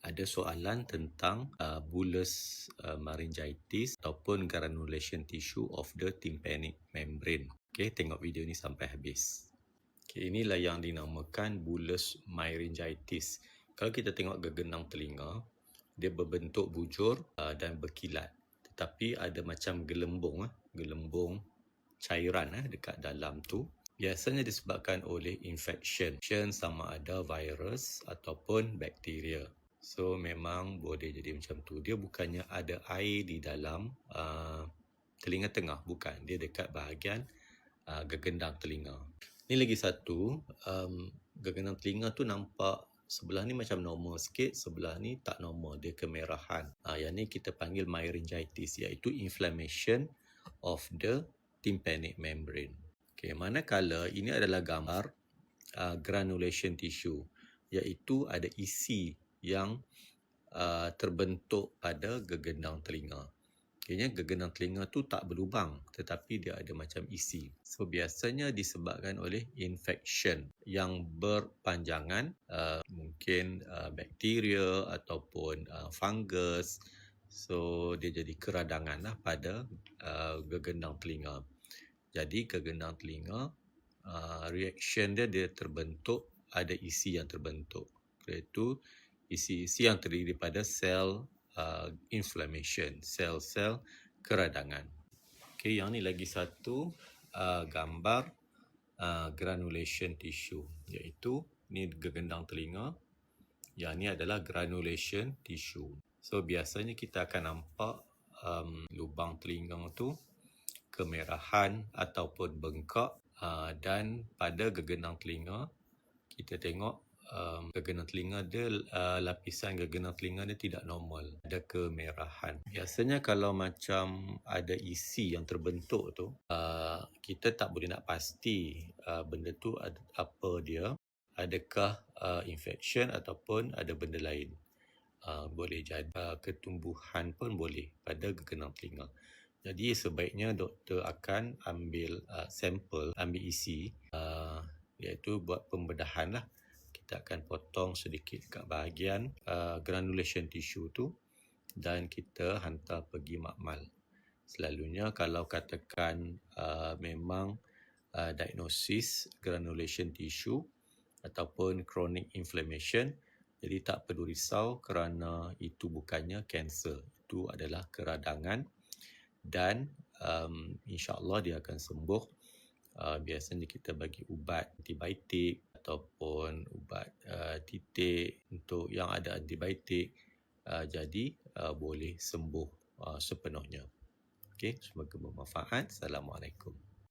ada soalan tentang bullous laryngitis ataupun granulation tissue of the tympanic membrane. Okey, tengok video ni sampai habis. Okey, inilah yang dinamakan bullous laryngitis. Kalau kita tengok gegenang telinga, dia berbentuk bujur dan berkilat. Tetapi ada macam gelembung cairan dekat dalam tu. Biasanya disebabkan oleh infection sama ada virus ataupun bakteria. So memang boleh jadi macam tu. Dia bukannya ada air di dalam telinga tengah, bukan. Dia dekat bahagian gegendang telinga. Ni lagi satu, gegendang telinga tu nampak sebelah ni macam normal sikit, sebelah ni tak normal, dia kemerahan. Yang ni kita panggil laryngitis, iaitu inflammation of the tympanic membrane. Okay, manakala ini adalah gambar granulation tissue, iaitu ada isi yang terbentuk pada gegendang telinga. Okeynya gegendang telinga tu tak berlubang, tetapi dia ada macam isi. So biasanya disebabkan oleh infection yang berpanjangan, mungkin bakteria ataupun fungus. So dia jadi keradangan pada gegendang telinga. Jadi gegendang telinga, reaction dia terbentuk, ada isi yang terbentuk, iaitu isi-isi yang terdiri pada sel inflammation, sel-sel keradangan. Okey, yang ni lagi satu gambar granulation tissue, iaitu ni gegendang telinga, yang ni adalah granulation tissue. So biasanya kita akan nampak lubang telinga tu kemerahan ataupun bengkak, dan pada gegendang telinga kita tengok gegendang telinga dia, lapisan gegendang telinga dia tidak normal, ada kemerahan. Biasanya kalau macam ada isi yang terbentuk tu, kita tak boleh nak pasti benda tu apa dia, adakah infection ataupun ada benda lain. Boleh jadi ketumbuhan pun boleh pada gegendang telinga. Jadi sebaiknya doktor akan ambil sampel, ambil isi, iaitu buat pembedahan lah. Kita akan potong sedikit kat bahagian granulation tissue tu dan kita hantar pergi makmal. Selalunya kalau katakan memang diagnosis granulation tissue ataupun chronic inflammation, jadi tak perlu risau kerana itu bukannya kanser, itu adalah keradangan. Dan insya-Allah dia akan sembuh. Biasanya kita bagi ubat antibiotik ataupun ubat titik untuk yang ada antibiotik, jadi boleh sembuh sepenuhnya. Okey, semoga bermanfaat. Assalamualaikum.